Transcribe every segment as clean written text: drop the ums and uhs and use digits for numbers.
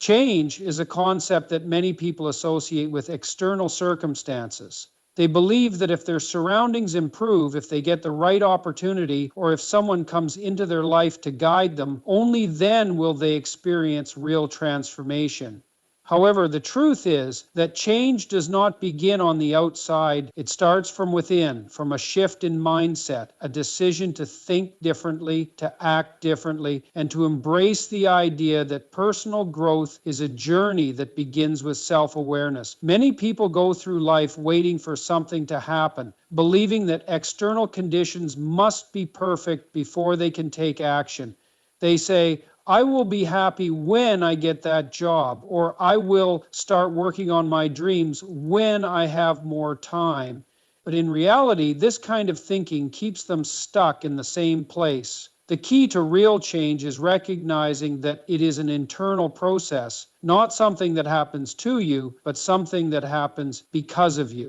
Change is a concept that many people associate with external circumstances. They believe that if their surroundings improve, if they get the right opportunity, or if someone comes into their life to guide them, only then will they experience real transformation. However, the truth is that change does not begin on the outside. It starts from within, from a shift in mindset, a decision to think differently, to act differently, and to embrace the idea that personal growth is a journey that begins with self-awareness. Many people go through life waiting for something to happen, believing that external conditions must be perfect before they can take action. They say, I will be happy when I get that job, or I will start working on my dreams when I have more time. But in reality, this kind of thinking keeps them stuck in the same place. The key to real change is recognizing that it is an internal process, not something that happens to you, but something that happens because of you.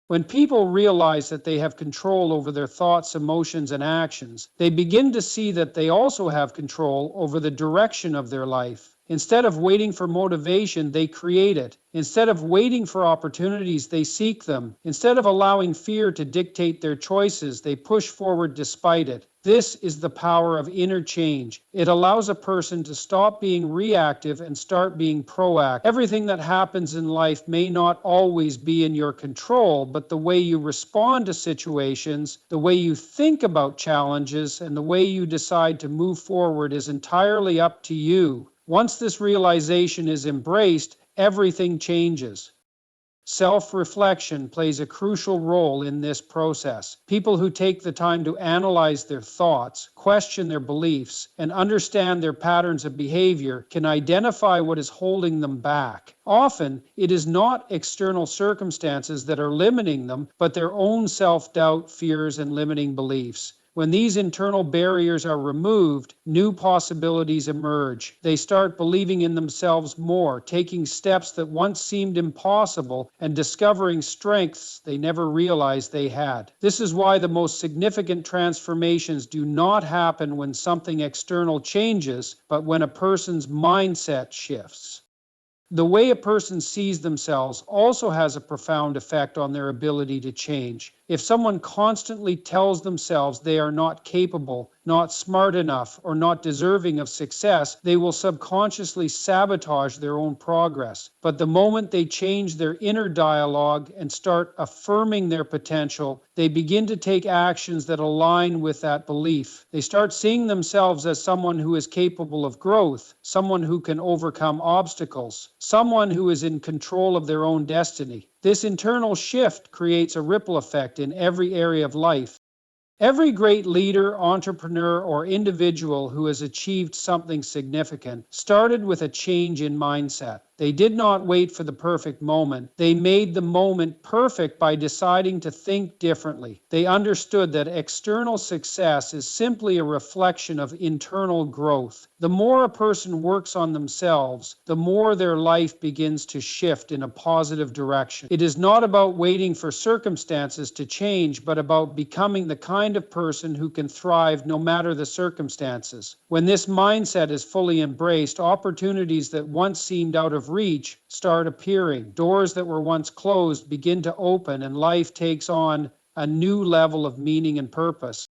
When people realize that they have control over their thoughts, emotions, and actions, they begin to see that they also have control over the direction of their life. Instead of waiting for motivation, they create it. Instead of waiting for opportunities, they seek them. Instead of allowing fear to dictate their choices, they push forward despite it. This is the power of inner change. It allows a person to stop being reactive and start being proactive. Everything that happens in life may not always be in your control, but the way you respond to situations, the way you think about challenges, and the way you decide to move forward is entirely up to you. Once this realization is embraced, everything changes. Self-reflection plays a crucial role in this process. People who take the time to analyze their thoughts, question their beliefs, and understand their patterns of behavior can identify what is holding them back. Often, it is not external circumstances that are limiting them, but their own self-doubt, fears, and limiting beliefs. When these internal barriers are removed, new possibilities emerge. They start believing in themselves more, taking steps that once seemed impossible, and discovering strengths they never realized they had. This is why the most significant transformations do not happen when something external changes, but when a person's mindset shifts. The way a person sees themselves also has a profound effect on their ability to change. If someone constantly tells themselves they are not capable, not smart enough, or not deserving of success, they will subconsciously sabotage their own progress. But the moment they change their inner dialogue and start affirming their potential, they begin to take actions that align with that belief. They start seeing themselves as someone who is capable of growth, someone who can overcome obstacles, someone who is in control of their own destiny. This internal shift creates a ripple effect in every area of life. Every great leader, entrepreneur, or individual who has achieved something significant started with a change in mindset. They did not wait for the perfect moment. They made the moment perfect by deciding to think differently. They understood that external success is simply a reflection of internal growth. The more a person works on themselves, the more their life begins to shift in a positive direction. It is not about waiting for circumstances to change, but about becoming the kind of person who can thrive no matter the circumstances. When this mindset is fully embraced, opportunities that once seemed out of reach start appearing. Doors that were once closed begin to open, and life takes on a new level of meaning and purpose.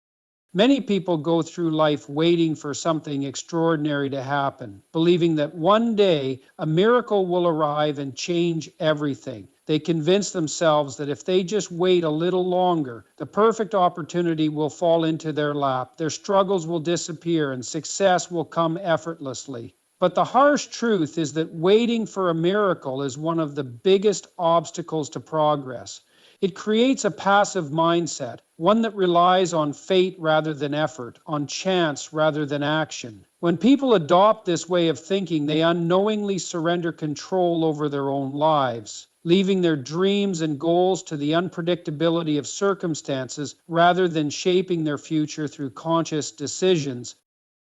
Many people go through life waiting for something extraordinary to happen, believing that one day a miracle will arrive and change everything. They convince themselves that if they just wait a little longer, the perfect opportunity will fall into their lap, their struggles will disappear, and success will come effortlessly. But the harsh truth is that waiting for a miracle is one of the biggest obstacles to progress. It creates a passive mindset, one that relies on fate rather than effort, on chance rather than action. When people adopt this way of thinking, they unknowingly surrender control over their own lives, leaving their dreams and goals to the unpredictability of circumstances rather than shaping their future through conscious decisions.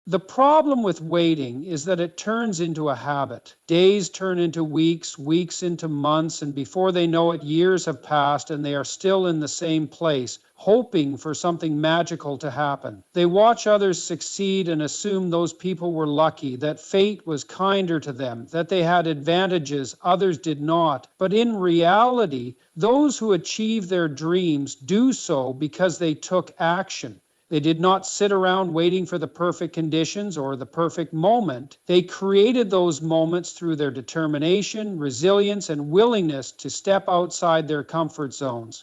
The problem with waiting is that it turns into a habit. Days turn into weeks, weeks into months, and before they know it, years have passed and they are still in the same place, hoping for something magical to happen. They watch others succeed and assume those people were lucky, that fate was kinder to them, that they had advantages others did not. But in reality, those who achieve their dreams do so because they took action. They did not sit around waiting for the perfect conditions or the perfect moment. They created those moments through their determination, resilience, and willingness to step outside their comfort zones.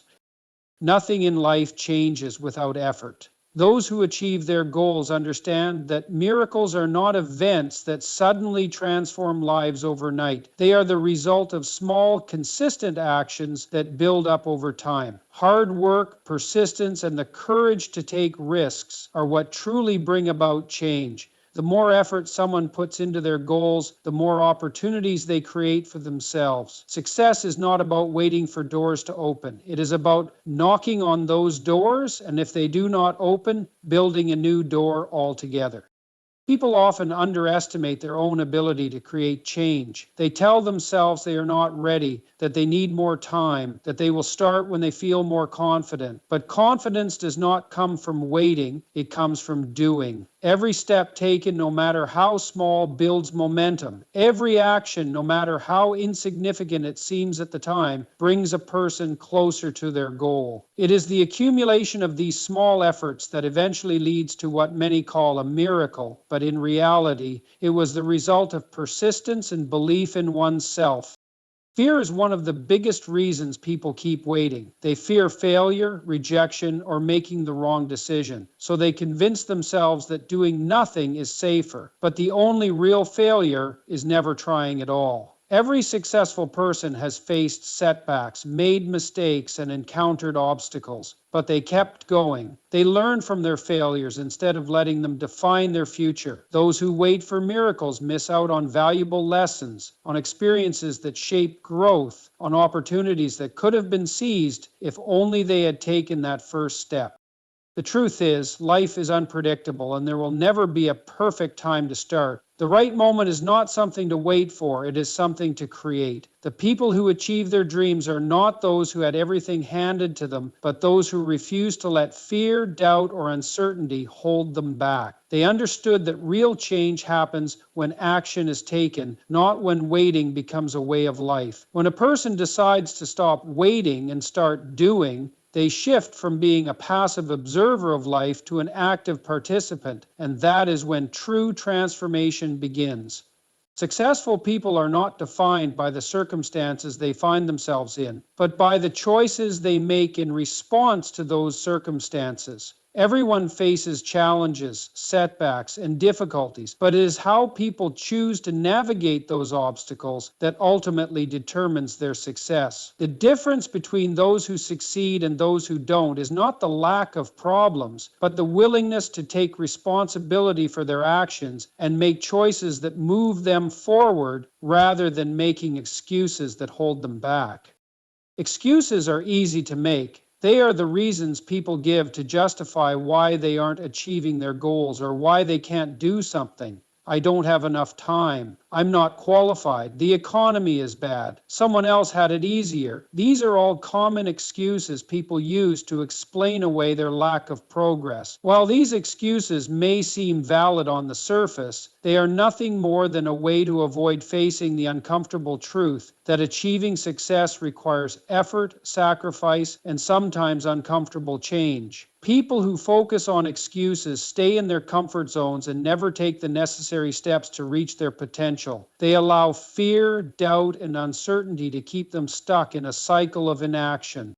Nothing in life changes without effort. Those who achieve their goals understand that miracles are not events that suddenly transform lives overnight. They are the result of small, consistent actions that build up over time. Hard work, persistence, and the courage to take risks are what truly bring about change. The more effort someone puts into their goals, the more opportunities they create for themselves. Success is not about waiting for doors to open. It is about knocking on those doors, and if they do not open, building a new door altogether. People often underestimate their own ability to create change. They tell themselves they are not ready, that they need more time, that they will start when they feel more confident. But confidence does not come from waiting, it comes from doing. Every step taken, no matter how small, builds momentum. Every action, no matter how insignificant it seems at the time, brings a person closer to their goal. It is the accumulation of these small efforts that eventually leads to what many call a miracle, but in reality, it was the result of persistence and belief in oneself. Fear is one of the biggest reasons people keep waiting. They fear failure, rejection, or making the wrong decision. So they convince themselves that doing nothing is safer. But the only real failure is never trying at all. Every successful person has faced setbacks, made mistakes, and encountered obstacles, but they kept going. They learned from their failures instead of letting them define their future. Those who wait for miracles miss out on valuable lessons, on experiences that shape growth, on opportunities that could have been seized if only they had taken that first step. The truth is, life is unpredictable and there will never be a perfect time to start. The right moment is not something to wait for, it is something to create. The people who achieve their dreams are not those who had everything handed to them, but those who refuse to let fear, doubt, or uncertainty hold them back. They understood that real change happens when action is taken, not when waiting becomes a way of life. When a person decides to stop waiting and start doing, they shift from being a passive observer of life to an active participant, and that is when true transformation begins. Successful people are not defined by the circumstances they find themselves in, but by the choices they make in response to those circumstances. Everyone faces challenges, setbacks, and difficulties, but it is how people choose to navigate those obstacles that ultimately determines their success. The difference between those who succeed and those who don't is not the lack of problems, but the willingness to take responsibility for their actions and make choices that move them forward rather than making excuses that hold them back. Excuses are easy to make. They are the reasons people give to justify why they aren't achieving their goals or why they can't do something. I don't have enough time. I'm not qualified. The economy is bad. Someone else had it easier. These are all common excuses people use to explain away their lack of progress. While these excuses may seem valid on the surface, they are nothing more than a way to avoid facing the uncomfortable truth that achieving success requires effort, sacrifice, and sometimes uncomfortable change. People who focus on excuses stay in their comfort zones and never take the necessary steps to reach their potential. They allow fear, doubt, and uncertainty to keep them stuck in a cycle of inaction.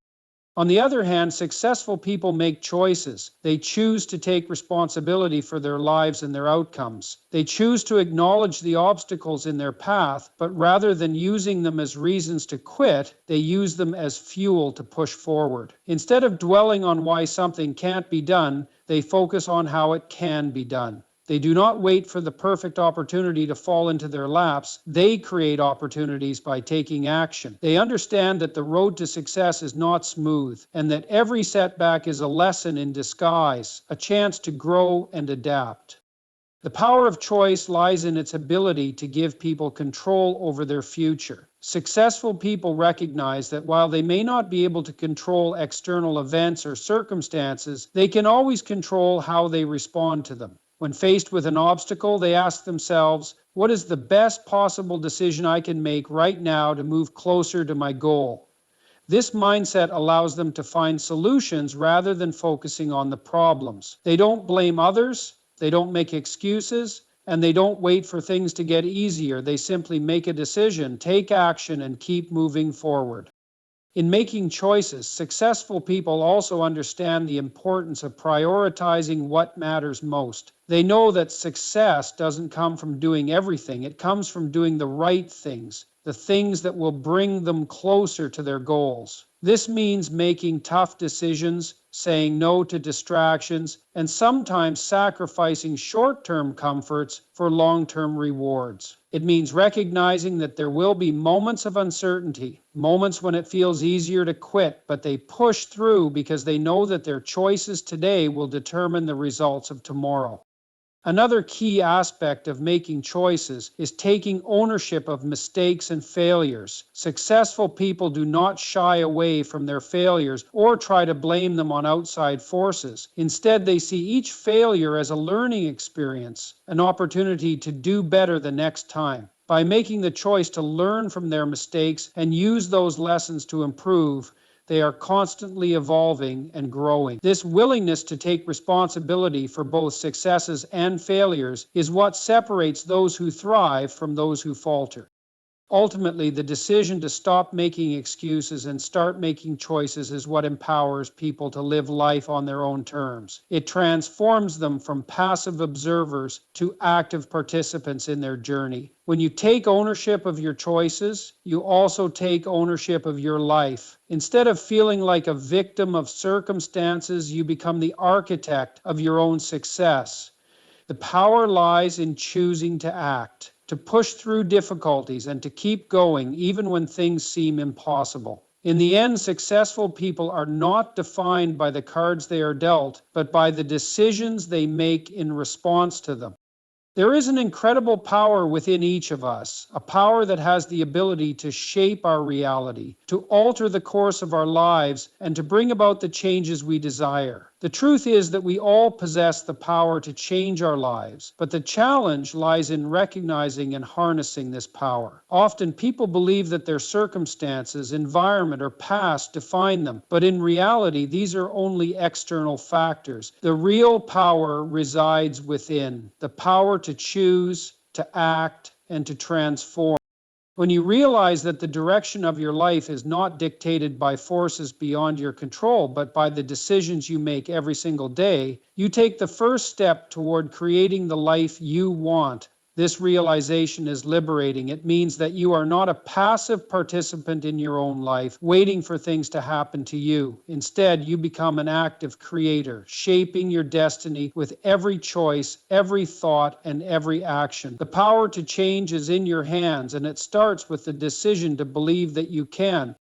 On the other hand, successful people make choices. They choose to take responsibility for their lives and their outcomes. They choose to acknowledge the obstacles in their path, but rather than using them as reasons to quit, they use them as fuel to push forward. Instead of dwelling on why something can't be done, they focus on how it can be done. They do not wait for the perfect opportunity to fall into their laps. They create opportunities by taking action. They understand that the road to success is not smooth and that every setback is a lesson in disguise, a chance to grow and adapt. The power of choice lies in its ability to give people control over their future. Successful people recognize that while they may not be able to control external events or circumstances, they can always control how they respond to them. When faced with an obstacle, they ask themselves, what is the best possible decision I can make right now to move closer to my goal? This mindset allows them to find solutions rather than focusing on the problems. They don't blame others, they don't make excuses, and they don't wait for things to get easier. They simply make a decision, take action, and keep moving forward. In making choices, successful people also understand the importance of prioritizing what matters most. They know that success doesn't come from doing everything, it comes from doing the right things, the things that will bring them closer to their goals. This means making tough decisions, saying no to distractions, and sometimes sacrificing short-term comforts for long-term rewards. It means recognizing that there will be moments of uncertainty, moments when it feels easier to quit, but they push through because they know that their choices today will determine the results of tomorrow. Another key aspect of making choices is taking ownership of mistakes and failures. Successful people do not shy away from their failures or try to blame them on outside forces. Instead, they see each failure as a learning experience, an opportunity to do better the next time. By making the choice to learn from their mistakes and use those lessons to improve, they are constantly evolving and growing. This willingness to take responsibility for both successes and failures is what separates those who thrive from those who falter. Ultimately, the decision to stop making excuses and start making choices is what empowers people to live life on their own terms. It transforms them from passive observers to active participants in their journey. When you take ownership of your choices, you also take ownership of your life. Instead of feeling like a victim of circumstances, you become the architect of your own success. The power lies in choosing to act, to push through difficulties, and to keep going even when things seem impossible. In the end, successful people are not defined by the cards they are dealt, but by the decisions they make in response to them. There is an incredible power within each of us, a power that has the ability to shape our reality, to alter the course of our lives, and to bring about the changes we desire. The truth is that we all possess the power to change our lives, but the challenge lies in recognizing and harnessing this power. Often people believe that their circumstances, environment, or past define them, but in reality, these are only external factors. The real power resides within, the power to choose, to act, and to transform. When you realize that the direction of your life is not dictated by forces beyond your control, but by the decisions you make every single day, you take the first step toward creating the life you want. This realization is liberating. It means that you are not a passive participant in your own life, waiting for things to happen to you. Instead, you become an active creator, shaping your destiny with every choice, every thought, and every action. The power to change is in your hands, and it starts with the decision to believe that you can.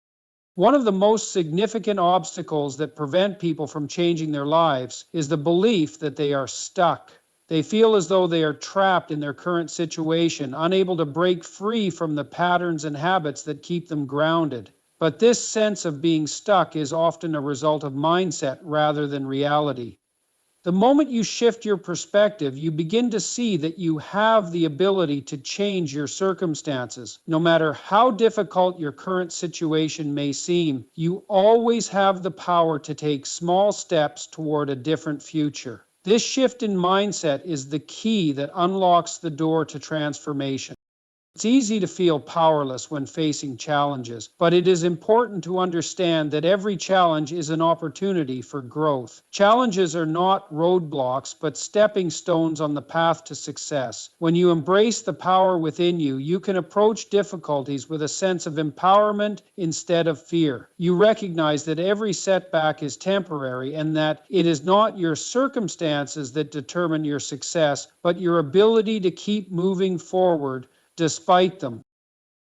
One of the most significant obstacles that prevent people from changing their lives is the belief that they are stuck. They feel as though they are trapped in their current situation, unable to break free from the patterns and habits that keep them grounded. But this sense of being stuck is often a result of mindset rather than reality. The moment you shift your perspective, you begin to see that you have the ability to change your circumstances. No matter how difficult your current situation may seem, you always have the power to take small steps toward a different future. This shift in mindset is the key that unlocks the door to transformation. It's easy to feel powerless when facing challenges, but it is important to understand that every challenge is an opportunity for growth. Challenges are not roadblocks, but stepping stones on the path to success. When you embrace the power within you, you can approach difficulties with a sense of empowerment instead of fear. You recognize that every setback is temporary and that it is not your circumstances that determine your success, but your ability to keep moving forward despite them.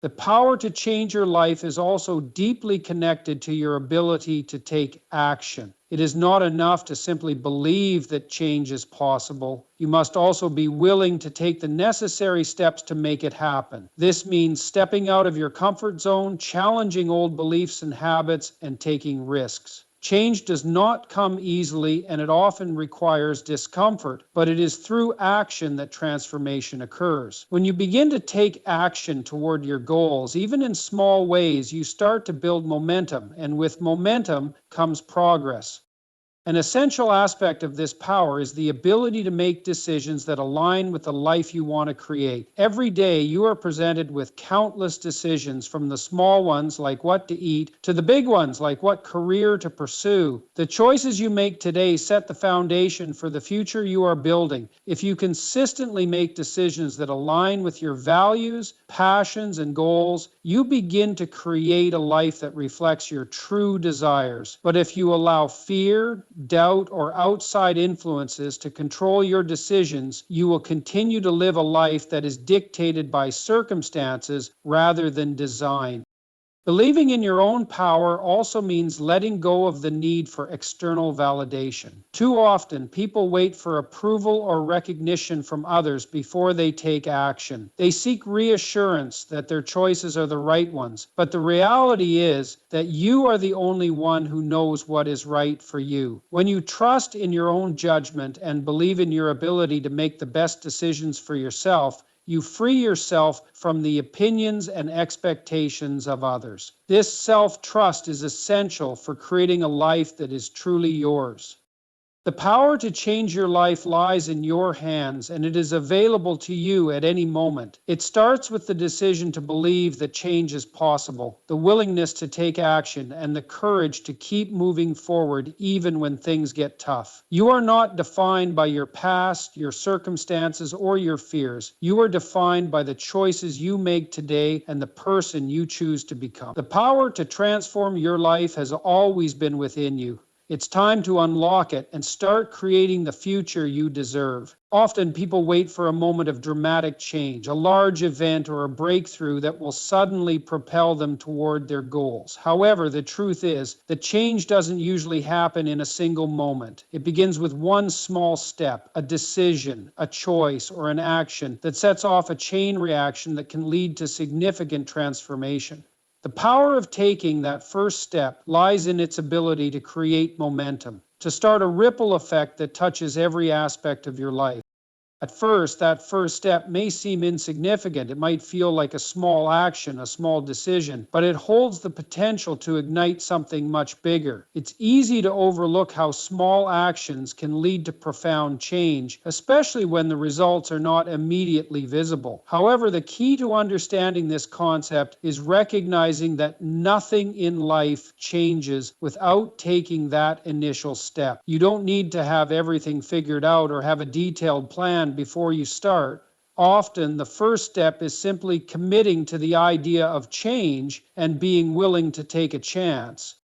The power to change your life is also deeply connected to your ability to take action. It is not enough to simply believe that change is possible. You must also be willing to take the necessary steps to make it happen. This means stepping out of your comfort zone, challenging old beliefs and habits, and taking risks. Change does not come easily, and it often requires discomfort, but it is through action that transformation occurs. When you begin to take action toward your goals, even in small ways, you start to build momentum, and with momentum comes progress. An essential aspect of this power is the ability to make decisions that align with the life you want to create. Every day, you are presented with countless decisions, from the small ones like what to eat to the big ones like what career to pursue. The choices you make today set the foundation for the future you are building. If you consistently make decisions that align with your values, passions, and goals, you begin to create a life that reflects your true desires. But if you allow fear, doubt, or outside influences to control your decisions, you will continue to live a life that is dictated by circumstances rather than design. Believing in your own power also means letting go of the need for external validation. Too often, people wait for approval or recognition from others before they take action. They seek reassurance that their choices are the right ones, but the reality is that you are the only one who knows what is right for you. When you trust in your own judgment and believe in your ability to make the best decisions for yourself, you free yourself from the opinions and expectations of others. This self-trust is essential for creating a life that is truly yours. The power to change your life lies in your hands, and it is available to you at any moment. It starts with the decision to believe that change is possible, the willingness to take action, and the courage to keep moving forward even when things get tough. You are not defined by your past, your circumstances, or your fears. You are defined by the choices you make today and the person you choose to become. The power to transform your life has always been within you. It's time to unlock it and start creating the future you deserve. Often people wait for a moment of dramatic change, a large event or a breakthrough that will suddenly propel them toward their goals. However, the truth is that change doesn't usually happen in a single moment. It begins with one small step, a decision, a choice, or an action that sets off a chain reaction that can lead to significant transformation. The power of taking that first step lies in its ability to create momentum, to start a ripple effect that touches every aspect of your life. At first, that first step may seem insignificant. It might feel like a small action, a small decision, but it holds the potential to ignite something much bigger. It's easy to overlook how small actions can lead to profound change, especially when the results are not immediately visible. However, the key to understanding this concept is recognizing that nothing in life changes without taking that initial step. You don't need to have everything figured out or have a detailed plan before you start. Often, the first step is simply committing to the idea of change and being willing to take a chance.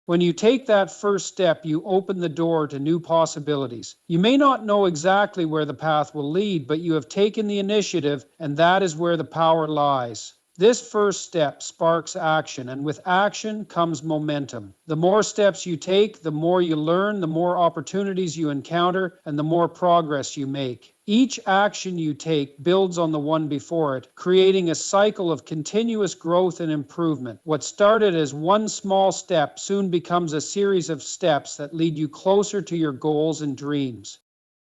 When you take that first step, you open the door to new possibilities. You may not know exactly where the path will lead, but you have taken the initiative, and that is where the power lies. This first step sparks action, and with action comes momentum. The more steps you take, the more you learn, the more opportunities you encounter, and the more progress you make. Each action you take builds on the one before it, creating a cycle of continuous growth and improvement. What started as one small step soon becomes a series of steps that lead you closer to your goals and dreams.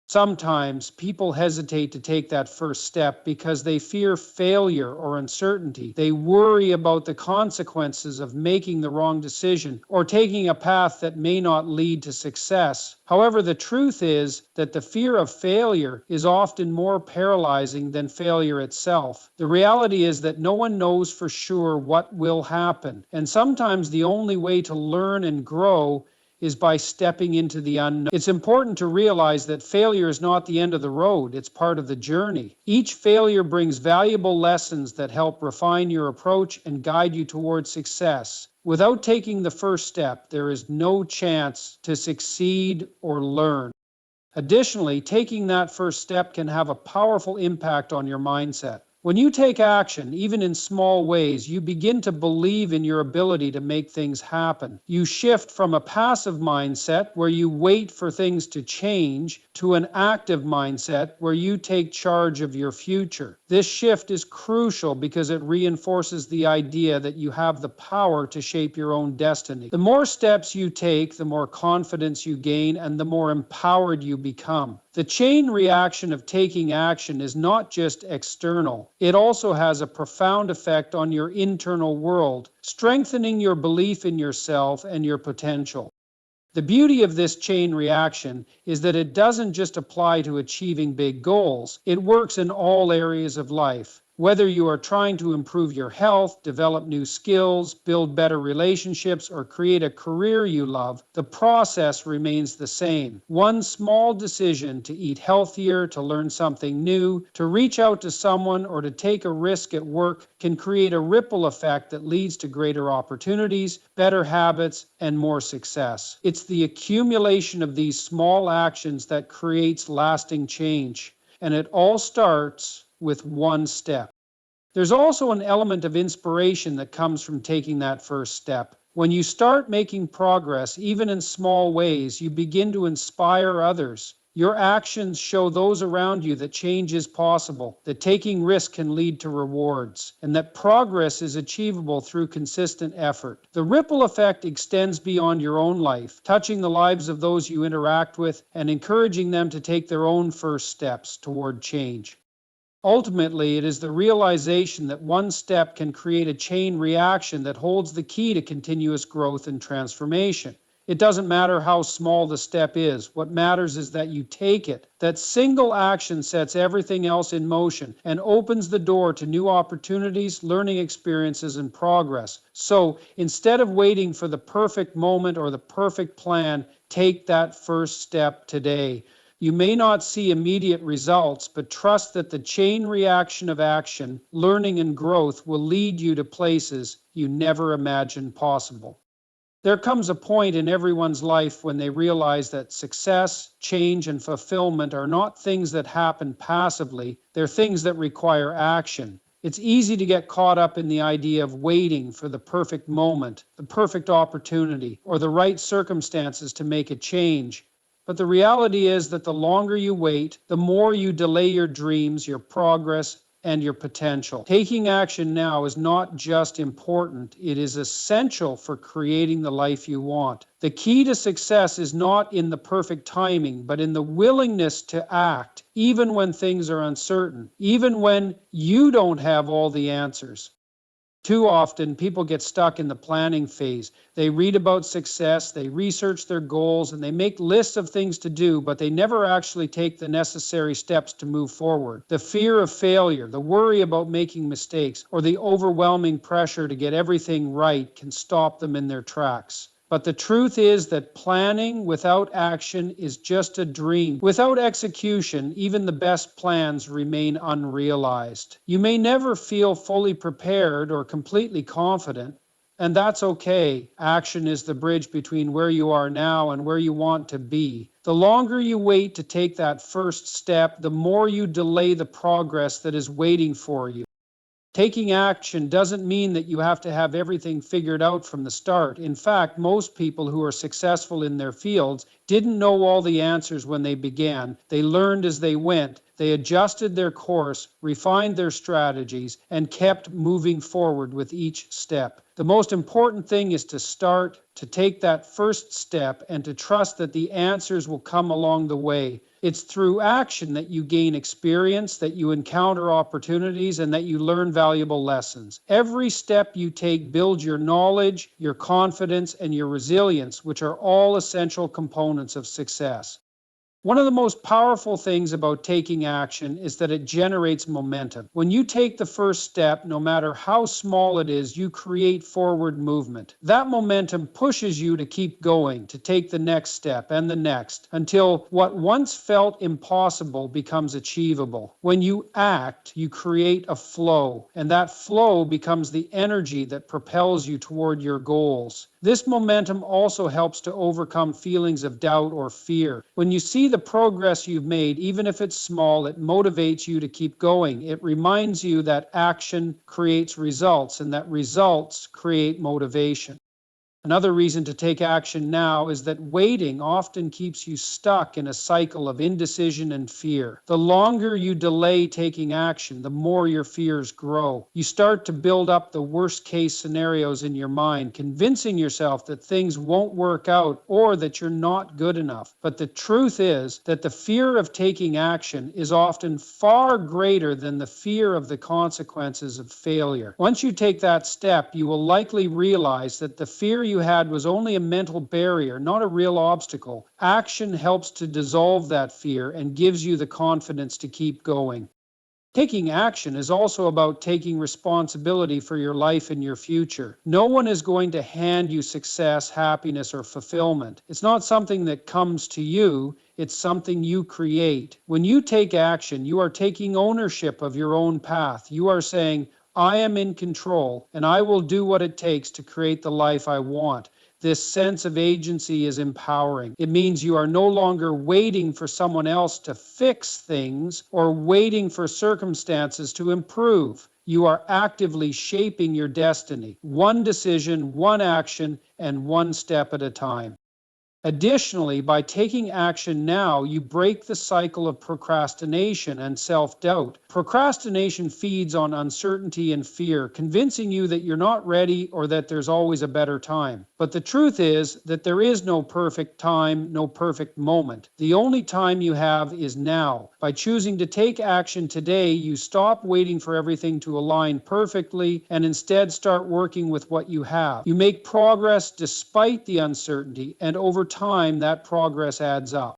Sometimes people hesitate to take that first step because they fear failure or uncertainty. They worry about the consequences of making the wrong decision or taking a path that may not lead to success. However, the truth is that the fear of failure is often more paralyzing than failure itself. The reality is that no one knows for sure what will happen, and sometimes the only way to learn and grow is by stepping into the unknown. It's important to realize that failure is not the end of the road, it's part of the journey. Each failure brings valuable lessons that help refine your approach and guide you towards success. Without taking the first step, there is no chance to succeed or learn. Additionally, taking that first step can have a powerful impact on your mindset. When you take action, even in small ways, you begin to believe in your ability to make things happen. You shift from a passive mindset where you wait for things to change to an active mindset where you take charge of your future. This shift is crucial because it reinforces the idea that you have the power to shape your own destiny. The more steps you take, the more confidence you gain and the more empowered you become. The chain reaction of taking action is not just external. It also has a profound effect on your internal world, strengthening your belief in yourself and your potential. The beauty of this chain reaction is that it doesn't just apply to achieving big goals. It works in all areas of life. Whether you are trying to improve your health, develop new skills, build better relationships, or create a career you love, the process remains the same. One small decision to eat healthier, to learn something new, to reach out to someone, or to take a risk at work can create a ripple effect that leads to greater opportunities, better habits, and more success. It's the accumulation of these small actions that creates lasting change, and it all starts with one step. There's also an element of inspiration that comes from taking that first step. When you start making progress, even in small ways, you begin to inspire others. Your actions show those around you that change is possible, that taking risk can lead to rewards, and that progress is achievable through consistent effort. The ripple effect extends beyond your own life, touching the lives of those you interact with and encouraging them to take their own first steps toward change. Ultimately, it is the realization that one step can create a chain reaction that holds the key to continuous growth and transformation. It doesn't matter how small the step is. What matters is that you take it. That single action sets everything else in motion and opens the door to new opportunities, learning experiences, and progress. So instead of waiting for the perfect moment or the perfect plan, take that first step today. You may not see immediate results, but trust that the chain reaction of action, learning, and growth will lead you to places you never imagined possible. There comes a point in everyone's life when they realize that success, change, and fulfillment are not things that happen passively, they're things that require action. It's easy to get caught up in the idea of waiting for the perfect moment, the perfect opportunity, or the right circumstances to make a change. But the reality is that the longer you wait, the more you delay your dreams, your progress, and your potential. Taking action now is not just important, it is essential for creating the life you want. The key to success is not in the perfect timing, but in the willingness to act, even when things are uncertain, even when you don't have all the answers. Too often, people get stuck in the planning phase. They read about success, they research their goals, and they make lists of things to do, but they never actually take the necessary steps to move forward. The fear of failure, the worry about making mistakes, or the overwhelming pressure to get everything right can stop them in their tracks. But the truth is that planning without action is just a dream. Without execution, even the best plans remain unrealized. You may never feel fully prepared or completely confident, and that's okay. Action is the bridge between where you are now and where you want to be. The longer you wait to take that first step, the more you delay the progress that is waiting for you. Taking action doesn't mean that you have to have everything figured out from the start. In fact, most people who are successful in their fields didn't know all the answers when they began. They learned as they went. They adjusted their course, refined their strategies, and kept moving forward with each step. The most important thing is to start, to take that first step, and to trust that the answers will come along the way. It's through action that you gain experience, that you encounter opportunities, and that you learn valuable lessons. Every step you take builds your knowledge, your confidence, and your resilience, which are all essential components of success. One of the most powerful things about taking action is that it generates momentum. When you take the first step, no matter how small it is, you create forward movement. That momentum pushes you to keep going, to take the next step and the next, until what once felt impossible becomes achievable. When you act, you create a flow, and that flow becomes the energy that propels you toward your goals. This momentum also helps to overcome feelings of doubt or fear. When you see the progress you've made, even if it's small, it motivates you to keep going. It reminds you that action creates results and that results create motivation. Another reason to take action now is that waiting often keeps you stuck in a cycle of indecision and fear. The longer you delay taking action, the more your fears grow. You start to build up the worst case scenarios in your mind, convincing yourself that things won't work out or that you're not good enough. But the truth is that the fear of taking action is often far greater than the fear of the consequences of failure. Once you take that step, you will likely realize that the fear you had was only a mental barrier, not a real obstacle. Action helps to dissolve that fear and gives you the confidence to keep going. Taking action is also about taking responsibility for your life and your future. No one is going to hand you success, happiness, or fulfillment. It's not something that comes to you, it's something you create. When you take action, you are taking ownership of your own path. You are saying, I am in control, and I will do what it takes to create the life I want. This sense of agency is empowering. It means you are no longer waiting for someone else to fix things or waiting for circumstances to improve. You are actively shaping your destiny, one decision, one action, and one step at a time. Additionally, by taking action now, you break the cycle of procrastination and self-doubt. Procrastination feeds on uncertainty and fear, convincing you that you're not ready or that there's always a better time. But the truth is that there is no perfect time, no perfect moment. The only time you have is now. By choosing to take action today, you stop waiting for everything to align perfectly and instead start working with what you have. You make progress despite the uncertainty, and over time, that progress adds up.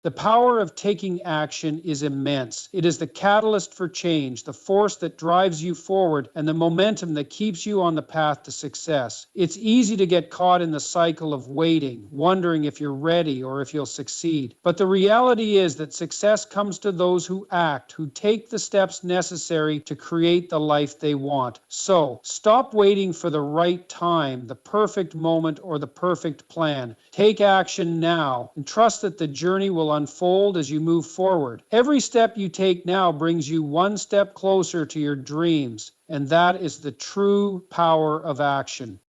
The power of taking action is immense. It is the catalyst for change, the force that drives you forward, and the momentum that keeps you on the path to success. It's easy to get caught in the cycle of waiting, wondering if you're ready or if you'll succeed. But the reality is that success comes to those who act, who take the steps necessary to create the life they want. So, stop waiting for the right time, the perfect moment, or the perfect plan. Take action now and trust that the journey will unfold as you move forward. Every step you take now brings you one step closer to your dreams, and that is the true power of action.